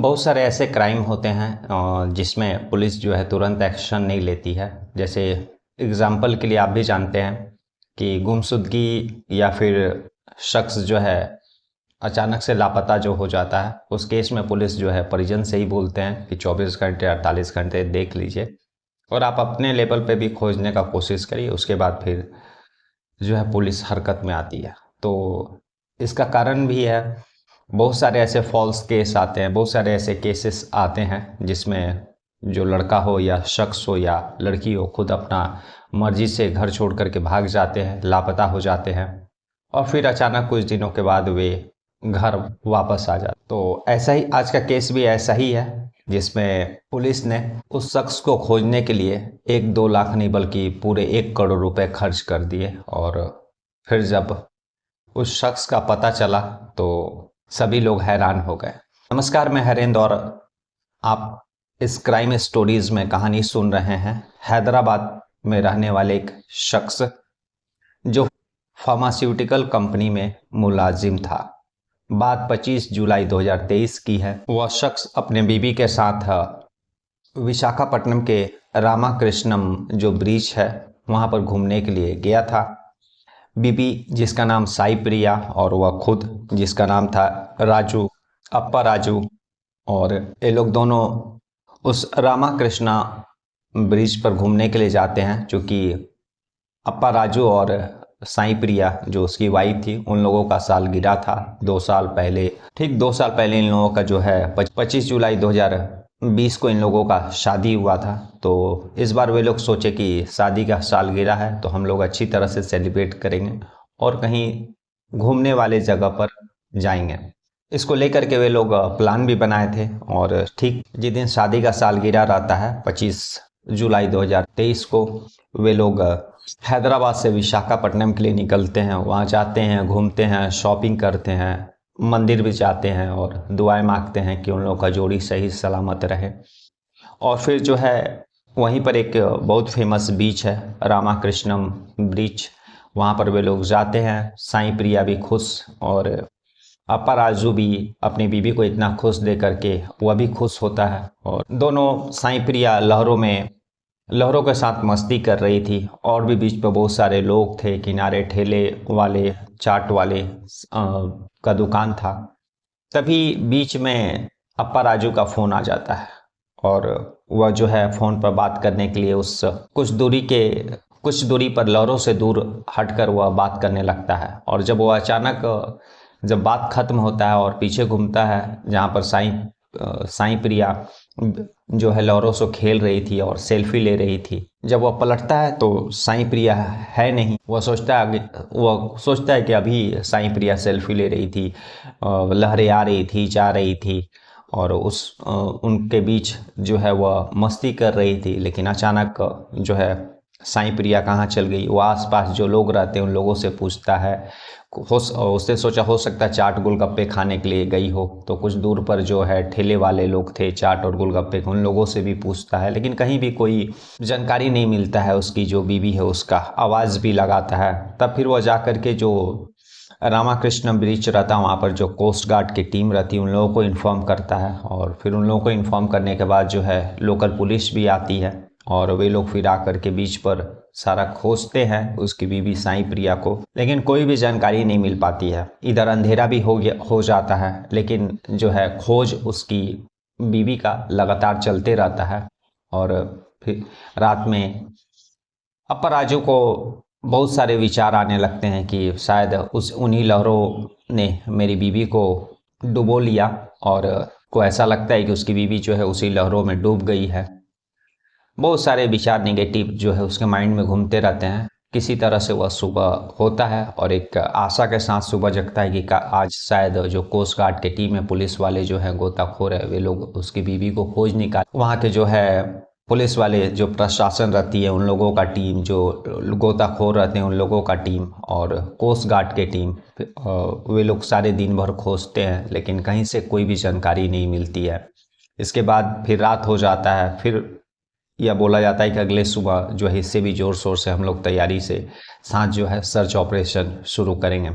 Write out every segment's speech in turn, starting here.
बहुत सारे ऐसे क्राइम होते हैं जिसमें पुलिस जो है तुरंत एक्शन नहीं लेती है। जैसे एग्जाम्पल के लिए आप भी जानते हैं कि गुमशुदगी या फिर शख्स जो है अचानक से लापता जो हो जाता है, उस केस में पुलिस जो है परिजन से ही बोलते हैं कि 24 घंटे 48 घंटे देख लीजिए और आप अपने लेवल पे भी खोजने का कोशिश करिए। उसके बाद फिर जो है पुलिस हरकत में आती है। तो इसका कारण भी है, बहुत सारे ऐसे फॉल्स केस आते हैं, बहुत सारे ऐसे केसेस आते हैं जिसमें जो लड़का हो या शख्स हो या लड़की हो खुद अपना मर्जी से घर छोड़ करके भाग जाते हैं, लापता हो जाते हैं और फिर अचानक कुछ दिनों के बाद वे घर वापस आ जाते। तो ऐसा ही आज का केस भी ऐसा ही है जिसमें पुलिस ने उस शख्स को खोजने के लिए 1-2 लाख नहीं बल्कि पूरे 1 करोड़ रुपए खर्च कर दिए। और फिर जब उस शख्स का पता चला तो सभी लोग हैरान हो गए। नमस्कार, मैं हरेंद्र और आप इस क्राइम स्टोरीज में कहानी सुन रहे हैं हैदराबाद में रहने वाले एक शख्स जो फार्मास्यूटिकल कंपनी में मुलाजिम था। बात 25 जुलाई 2023 की है। वह शख्स अपने बीवी के साथ विशाखापट्टनम के रामाकृष्णम जो ब्रिज है वहाँ पर घूमने के लिए गया था। बीबी जिसका नाम साई प्रिया और वह खुद जिसका नाम था राजू, अप्पा राजू, और ये लोग दोनों उस रामाकृष्णा ब्रिज पर घूमने के लिए जाते हैं। चूँकि अप्पा राजू और साई प्रिया जो उसकी वाइफ थी, उन लोगों का सालगिरह था 2 साल पहले। ठीक 2 साल पहले इन लोगों का जो है 25 जुलाई 2020 को इन लोगों का शादी हुआ था। तो इस बार वे लोग सोचे कि शादी का सालगिरह है तो हम लोग अच्छी तरह से सेलिब्रेट करेंगे और कहीं घूमने वाले जगह पर जाएंगे। इसको लेकर के वे लोग प्लान भी बनाए थे। और ठीक जिस दिन शादी का सालगिरह रहता है 25 जुलाई 2023 को वे लोग हैदराबाद से विशाखापट्टनम के लिए निकलते हैं। वहाँ जाते हैं, घूमते हैं, शॉपिंग करते हैं, मंदिर भी जाते हैं और दुआएं मांगते हैं कि उन लोगों का जोड़ी सही सलामत रहे। और फिर जो है वहीं पर एक बहुत फेमस बीच है रामाकृष्णम ब्रिज, वहाँ पर वे लोग जाते हैं। साई प्रिया भी खुश और अप्पा राजू भी अपनी बीवी को इतना खुश दे करके वह भी खुश होता है। और दोनों साई प्रिया लहरों के साथ मस्ती कर रही थी और भी बीच पर बहुत सारे लोग थे। किनारे ठेले वाले, चाट वाले का दुकान था। तभी बीच में अप्पा राजू का फ़ोन आ जाता है और वह जो है फ़ोन पर बात करने के लिए उस कुछ दूरी पर लहरों से दूर हटकर वह बात करने लगता है। और जब वह अचानक जब बात खत्म होता है और पीछे घूमता है जहाँ पर साई प्रिया जो है लहरों से खेल रही थी और सेल्फी ले रही थी, जब वह पलटता है तो साई प्रिया है नहीं। वह सोचता है कि अभी साई प्रिया सेल्फी ले रही थी, लहरें आ रही थी, जा रही थी और उनके बीच जो है वह मस्ती कर रही थी। लेकिन अचानक जो है साई प्रिया कहाँ चल गई। वो आसपास जो लोग रहते हैं उन लोगों से पूछता है। उसने सोचा हो सकता है चाट गोलगप्पे खाने के लिए गई हो। तो कुछ दूर पर जो है ठेले वाले लोग थे चाट और गोलगप्पे, उन लोगों से भी पूछता है, लेकिन कहीं भी कोई जानकारी नहीं मिलता है। उसकी जो बीवी है उसका आवाज़ भी लगाता है। तब फिर वह जा कर के जो रामाकृष्ण ब्रिज रहता है वहाँ पर जो कोस्ट गार्ड की टीम रहती है उन लोगों को इन्फॉर्म करता है। और फिर उन लोगों को इन्फॉर्म करने के बाद जो है लोकल पुलिस भी आती है और वे लोग फिर आकर के बीच पर सारा खोजते हैं उसकी बीवी साई प्रिया को, लेकिन कोई भी जानकारी नहीं मिल पाती है। इधर अंधेरा भी हो जाता है, लेकिन जो है खोज उसकी बीवी का लगातार चलते रहता है। और फिर रात में अप्पा राजू को बहुत सारे विचार आने लगते हैं कि शायद उन्हीं लहरों ने मेरी बीवी को डुबो लिया और को ऐसा लगता है कि उसकी बीवी जो है उसी लहरों में डूब गई है। बहुत सारे विचार नेगेटिव जो है उसके माइंड में घूमते रहते हैं। किसी तरह से वह सुबह होता है और एक आशा के साथ सुबह जगता है कि आज शायद जो कोस्ट गार्ड की टीम है, पुलिस वाले जो है गोताखोर है, वे लोग उसकी बीवी को खोज निकाल। वहाँ के जो है पुलिस वाले जो प्रशासन रहती है उन लोगों का टीम, जो गोताखोर रहते हैं उन लोगों का टीम और कोस्ट गार्ड के टीम, वे लोग सारे दिन भर खोजते हैं लेकिन कहीं से कोई भी जानकारी नहीं मिलती है। इसके बाद फिर रात हो जाता है। फिर यह बोला जाता है कि अगले सुबह जो है इससे भी ज़ोर शोर से हम लोग तैयारी से साथ जो है सर्च ऑपरेशन शुरू करेंगे।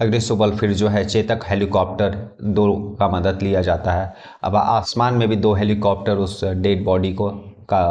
अग्निशुभल, फिर जो है चेतक हेलीकॉप्टर, दो का मदद लिया जाता है। अब आसमान में भी दो हेलीकॉप्टर उस डेड बॉडी को का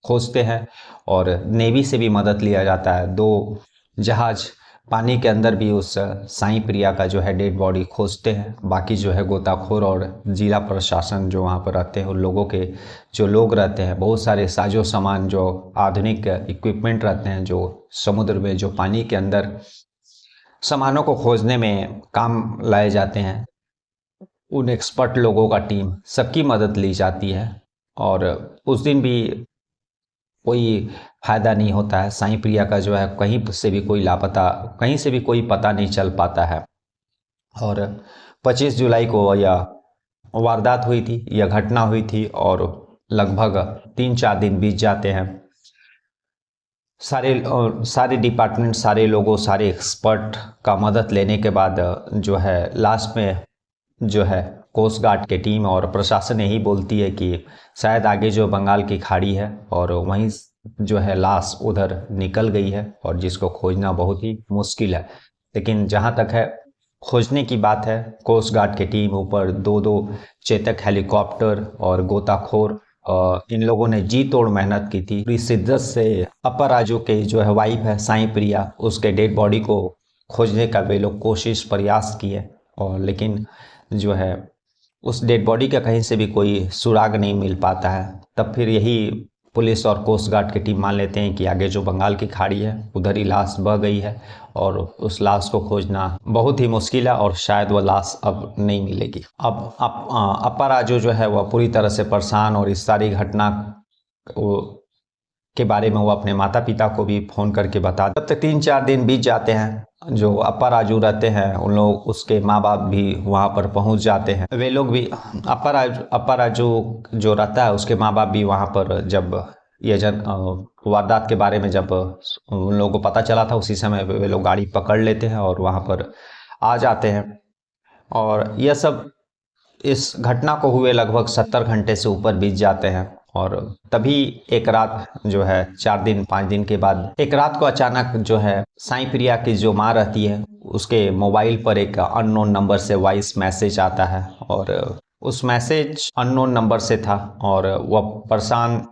खोजते हैं, और नेवी से भी मदद लिया जाता है। दो जहाज पानी के अंदर भी उस साईं प्रिया का जो है डेड बॉडी खोजते हैं। बाकी जो है गोताखोर और जिला प्रशासन जो वहाँ पर रहते हैं, उन लोगों के जो लोग रहते हैं, बहुत सारे साजो सामान जो आधुनिक इक्विपमेंट रहते हैं, जो समुद्र में जो पानी के अंदर सामानों को खोजने में काम लाए जाते हैं, उन एक्सपर्ट लोगों का टीम सबकी मदद ली जाती है। और उस दिन भी कोई फायदा नहीं होता है। साईं प्रिया का जो है कहीं से भी कोई लापता, कहीं से भी कोई पता नहीं चल पाता है। और 25 जुलाई को यह वारदात हुई थी, यह घटना हुई थी, और लगभग 3-4 दिन बीत जाते हैं। सारे डिपार्टमेंट, सारे लोगों, सारे एक्सपर्ट का मदद लेने के बाद जो है लास्ट में जो है कोस्ट गार्ड की टीम और प्रशासन यही बोलती है कि शायद आगे जो बंगाल की खाड़ी है और वहीं जो है लाश उधर निकल गई है, और जिसको खोजना बहुत ही मुश्किल है। लेकिन जहाँ तक है खोजने की बात है, कोस्ट गार्ड की टीम ऊपर दो दो चेतक हेलीकॉप्टर और गोताखोर, इन लोगों ने जी तोड़ मेहनत की थी। पूरी शिद्दत से अपर राजू के जो है वाइफ है साईं प्रिया, उसके डेड बॉडी को खोजने का वे लोग कोशिश प्रयास किए, और लेकिन जो है उस डेड बॉडी का कहीं से भी कोई सुराग नहीं मिल पाता है। तब फिर यही पुलिस और कोस्ट गार्ड की टीम मान लेते हैं कि आगे जो बंगाल की खाड़ी है उधर ही लाश बह गई है, और उस लाश को खोजना बहुत ही मुश्किल है, और शायद वह लाश अब नहीं मिलेगी। अब अप्पा राजू जो है वह पूरी तरह से परेशान, और इस सारी घटना के बारे में वो अपने माता पिता को भी फ़ोन करके बता। तब तक 3-4 दिन बीत जाते हैं। जो अप्पा राजू रहते हैं उन लोग, उसके माँ बाप भी वहाँ पर पहुँच जाते हैं। वे लोग भी, अप्पा राजू जो रहता है उसके माँ बाप भी वहाँ पर, जब ये वारदात के बारे में जब उन लोगों को पता चला था, उसी समय वे लोग गाड़ी पकड़ लेते हैं और वहाँ पर आ जाते हैं। और यह सब, इस घटना को हुए लगभग 70 घंटे से ऊपर बीत जाते हैं, और तभी एक रात जो है 4-5 दिन के बाद एक रात को अचानक जो है साईं प्रिया की जो माँ रहती है उसके मोबाइल पर एक अननोन नंबर से वॉइस मैसेज आता है, और उस मैसेज अननोन नंबर से था, और वह परेशान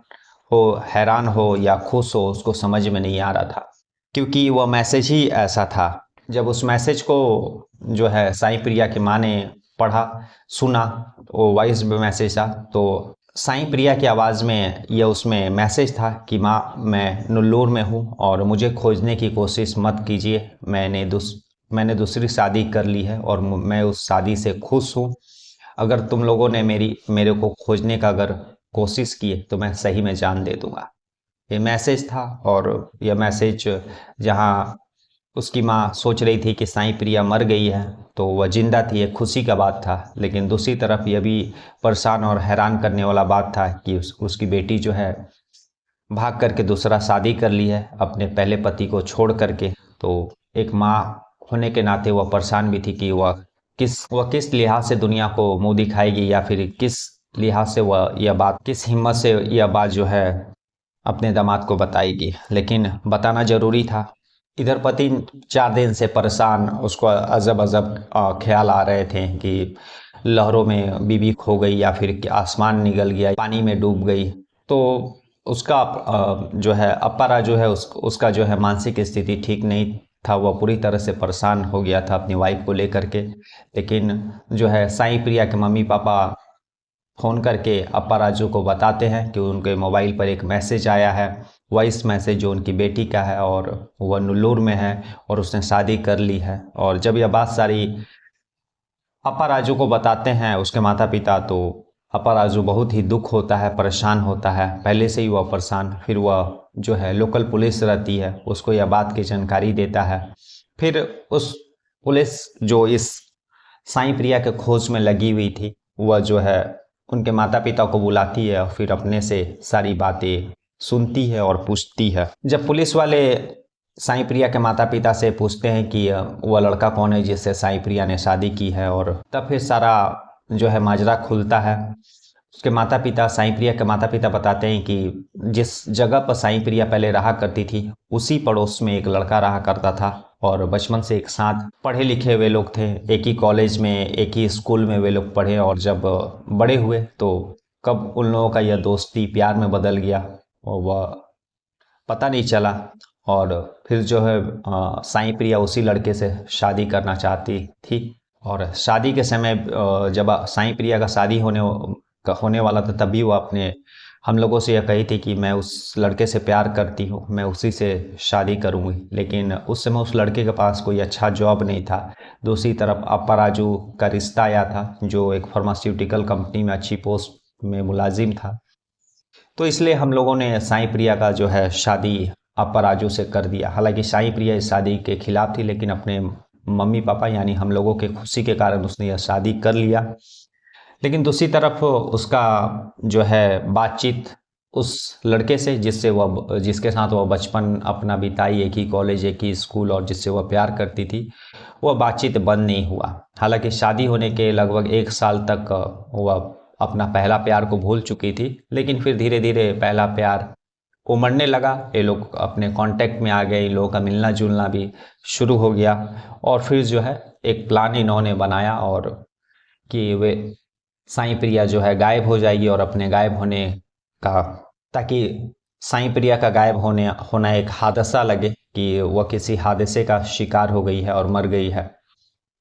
हो, हैरान हो या खुश हो, उसको समझ में नहीं आ रहा था, क्योंकि वह मैसेज ही ऐसा था। जब उस मैसेज को जो है साईं प्रिया की माँ ने पढ़ा, सुना, वो वॉइस मैसेज था, तो साईं प्रिया की आवाज़ में यह उसमें मैसेज था कि माँ, मैं नेल्लोर में हूँ और मुझे खोजने की कोशिश मत कीजिए। मैंने दूसरी शादी कर ली है और मैं उस शादी से खुश हूँ। अगर तुम लोगों ने मेरे को खोजने का अगर कोशिश की तो मैं सही में जान दे दूँगा। ये मैसेज था, और यह मैसेज जहाँ उसकी माँ सोच रही थी कि साईं प्रिया मर गई है तो वह जिंदा थी, एक खुशी का बात था। लेकिन दूसरी तरफ यह भी परेशान और हैरान करने वाला बात था कि उसकी बेटी जो है भाग करके दूसरा शादी कर ली है अपने पहले पति को छोड़ करके। तो एक माँ होने के नाते वह परेशान भी थी कि वह किस लिहाज से दुनिया को मुंह दिखाएगी, या फिर किस लिहाज से वह यह बात, किस हिम्मत से यह बात जो है अपने दामाद को बताएगी। लेकिन बताना जरूरी था। इधर पति 4 दिन से परेशान, उसको अजब अजब ख्याल आ रहे थे कि लहरों में बीबी खो गई, या फिर कि आसमान निगल गया, पानी में डूब गई। तो उसका जो है अप्पा राजू है, उसका जो है मानसिक स्थिति ठीक नहीं था। वह पूरी तरह से परेशान हो गया था अपनी वाइफ को लेकर के। लेकिन जो है साईं प्रिया के मम्मी पापा फ़ोन करके अप्पा राजू को बताते हैं कि उनके मोबाइल पर एक मैसेज आया है, वॉइस मैसेज, जो उनकी बेटी का है, और वह नेल्लोर में है और उसने शादी कर ली है। और जब यह बात सारी अप्पा राजू को बताते हैं उसके माता पिता, तो अप्पा राजू बहुत ही दुख होता है, परेशान होता है, पहले से ही वह परेशान। फिर वह जो है लोकल पुलिस रहती है उसको यह बात की जानकारी देता है। फिर उस पुलिस जो इस साईं प्रिया के खोज में लगी हुई थी, वह जो है उनके माता पिता को बुलाती है और फिर अपने से सारी बातें सुनती है और पूछती है। जब पुलिस वाले साईं प्रिया के माता पिता से पूछते हैं कि वह लड़का कौन है जिससे साईं प्रिया ने शादी की है, और तब फिर सारा जो है माजरा खुलता है। उसके माता पिता, साईं प्रिया के माता पिता बताते हैं कि जिस जगह पर साईं प्रिया पहले रहा करती थी उसी पड़ोस में एक लड़का रहा करता था, और बचपन से एक साथ पढ़े लिखे हुए लोग थे। एक ही कॉलेज में, एक ही स्कूल में वे लोग पढ़े, और जब बड़े हुए तो कब उन लोगों का यह दोस्ती प्यार में बदल गया और वह पता नहीं चला। और फिर जो है साईं प्रिया उसी लड़के से शादी करना चाहती थी। और शादी के समय जब साईं प्रिया का शादी होने वाला था, तभी वो अपने हम लोगों से यह कही थी कि मैं उस लड़के से प्यार करती हूँ, मैं उसी से शादी करूँगी। लेकिन उस समय उस लड़के के पास कोई अच्छा जॉब नहीं था। दूसरी तरफ अप्पाराजू का रिश्ता आया था, जो एक फार्मास्यूटिकल कंपनी में अच्छी पोस्ट में मुलाजिम था। तो इसलिए हम लोगों ने साईं प्रिया का जो है शादी अप्पाराजू से कर दिया। हालांकि साईं प्रिया इस शादी के खिलाफ थी, लेकिन अपने मम्मी पापा यानी हम लोगों के खुशी के कारण उसने यह शादी कर लिया। लेकिन दूसरी तरफ उसका जो है बातचीत उस लड़के से जिसके साथ वह बचपन अपना बिताई, एक ही कॉलेज, एक ही स्कूल, और जिससे वह प्यार करती थी, वह बातचीत बंद नहीं हुआ। हालांकि शादी होने के लगभग 1 साल तक वह अपना पहला प्यार को भूल चुकी थी, लेकिन फिर धीरे धीरे पहला प्यार उमड़ने लगा। ये लोग अपने कांटेक्ट में आ गए, इन लोगों का मिलना जुलना भी शुरू हो गया। और फिर जो है एक प्लान इन्होंने बनाया और कि वे साईं प्रिया जो है गायब हो जाएगी, और अपने गायब होने का, ताकि साईं प्रिया का गायब होना एक हादसा लगे कि वह किसी हादसे का शिकार हो गई है और मर गई है।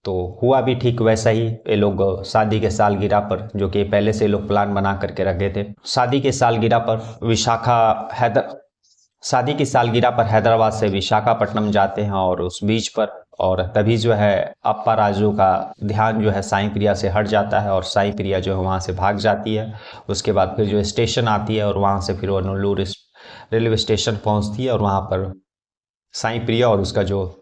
तो हुआ भी ठीक वैसा ही। ये लोग शादी के सालगिरह पर, जो कि पहले से लोग प्लान बना करके रखे थे, शादी की सालगिरह पर हैदराबाद से विशाखापट्टनम जाते हैं, और उस बीच पर, और तभी जो है अप्पा राजू का ध्यान जो है साईं प्रिया से हट जाता है, और साईं प्रिया जो है वहाँ से भाग जाती है। उसके बाद फिर जो स्टेशन आती है, और वहाँ से फिर वो नल्लूर रेलवे स्टेशन पहुँचती है, और वहाँ पर साईं प्रिया और उसका जो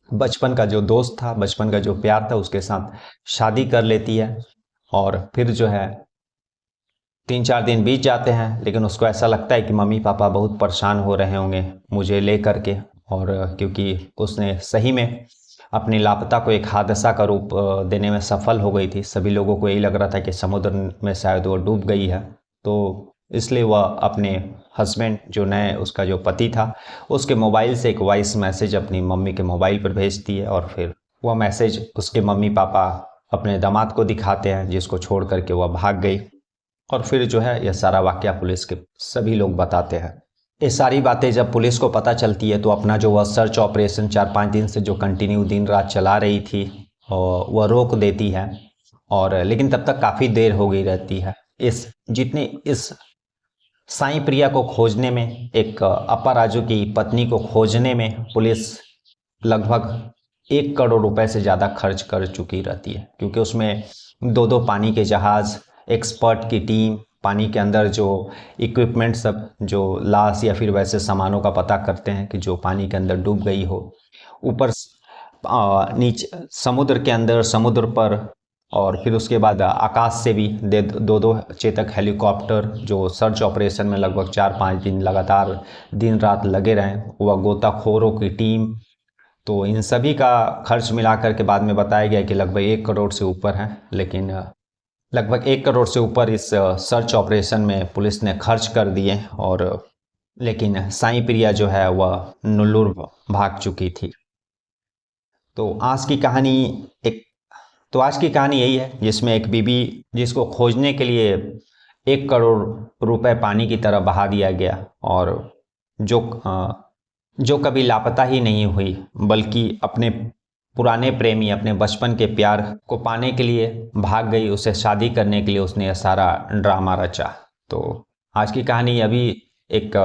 बचपन का जो दोस्त था, बचपन का जो प्यार था, उसके साथ शादी कर लेती है। और फिर जो है 3-4 दिन बीत जाते हैं, लेकिन उसको ऐसा लगता है कि मम्मी पापा बहुत परेशान हो रहे होंगे मुझे ले करके, और क्योंकि उसने सही में अपनी लापता को एक हादसा का रूप देने में सफल हो गई थी। सभी लोगों को यही लग रहा था कि समुद्र में शायद वो डूब गई है। तो इसलिए वह अपने हस्बैंड, जो नए उसका जो पति था, उसके मोबाइल से एक वॉइस मैसेज अपनी मम्मी के मोबाइल पर भेजती है, और फिर वह मैसेज उसके मम्मी पापा अपने दामाद को दिखाते हैं, जिसको छोड़ करके वह भाग गई। और फिर जो है यह सारा वाकया पुलिस के सभी लोग बताते हैं। ये सारी बातें जब पुलिस को पता चलती है, तो अपना जो वह सर्च ऑपरेशन 4-5 दिन से जो कंटिन्यू दिन रात चला रही थी, और वह रोक देती है। और लेकिन तब तक काफ़ी देर हो गई रहती है। इस साईं प्रिया को खोजने में, एक अप्पा राजू की पत्नी को खोजने में पुलिस लगभग 1 करोड़ रुपए से ज़्यादा खर्च कर चुकी रहती है, क्योंकि उसमें 2-2 पानी के जहाज़, एक्सपर्ट की टीम, पानी के अंदर जो इक्विपमेंट सब, जो लाश या फिर वैसे सामानों का पता करते हैं कि जो पानी के अंदर डूब गई हो, ऊपर नीचे समुद्र के अंदर, समुद्र पर, और फिर उसके बाद आकाश से भी 2-2 चेतक हेलीकॉप्टर, जो सर्च ऑपरेशन में लगभग 4-5 दिन लगातार दिन रात लगे रहे, वह गोताखोरों की टीम। तो इन सभी का खर्च मिलाकर के बाद में बताया गया कि लगभग 1 करोड़ से ऊपर है। लेकिन लगभग 1 करोड़ से ऊपर इस सर्च ऑपरेशन में पुलिस ने खर्च कर दिए, और लेकिन साईं प्रिया जो है वह नल्लूर भाग चुकी थी। तो आज की कहानी यही है, जिसमें एक बीबी जिसको खोजने के लिए 1 करोड़ रुपए पानी की तरह बहा दिया गया, और जो कभी लापता ही नहीं हुई, बल्कि अपने पुराने प्रेमी, अपने बचपन के प्यार को पाने के लिए भाग गई, उसे शादी करने के लिए उसने यह सारा ड्रामा रचा। तो आज की कहानी अभी एक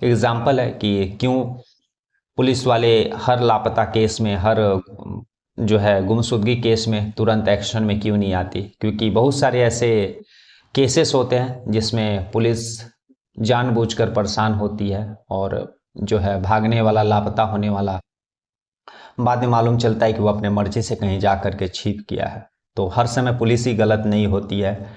एग्जाम्पल है कि क्यों पुलिस वाले हर लापता केस में, हर जो है गुमशुदगी केस में तुरंत एक्शन में क्यों नहीं आती। क्योंकि बहुत सारे ऐसे केसेस होते हैं जिसमें पुलिस जानबूझकर परेशान होती है, और जो है भागने वाला, लापता होने वाला, बाद में मालूम चलता है कि वो अपने मर्जी से कहीं जा करके छिप गया है। तो हर समय पुलिस ही गलत नहीं होती है।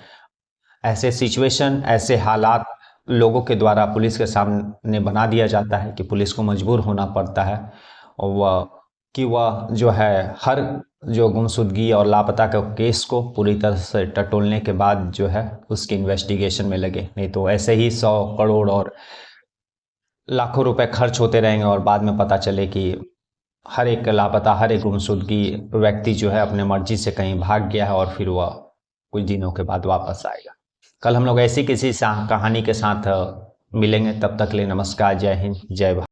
ऐसे सिचुएशन, ऐसे हालात लोगों के द्वारा पुलिस के सामने बना दिया जाता है कि पुलिस को मजबूर होना पड़ता है, और वह जो है हर जो गुमशुदगी और लापता के केस को पूरी तरह से टटोलने के बाद जो है उसकी इन्वेस्टिगेशन में लगे। नहीं तो ऐसे ही 100 करोड़ और लाखों रुपए खर्च होते रहेंगे, और बाद में पता चले कि हर एक लापता, हर एक गुमशुदगी व्यक्ति जो है अपने मर्जी से कहीं भाग गया है और फिर वह कुछ दिनों के बाद वापस आएगा। कल हम लोग ऐसी किसी कहानी के साथ मिलेंगे। तब तक के लिए नमस्कार, जय हिंद, जय भारत।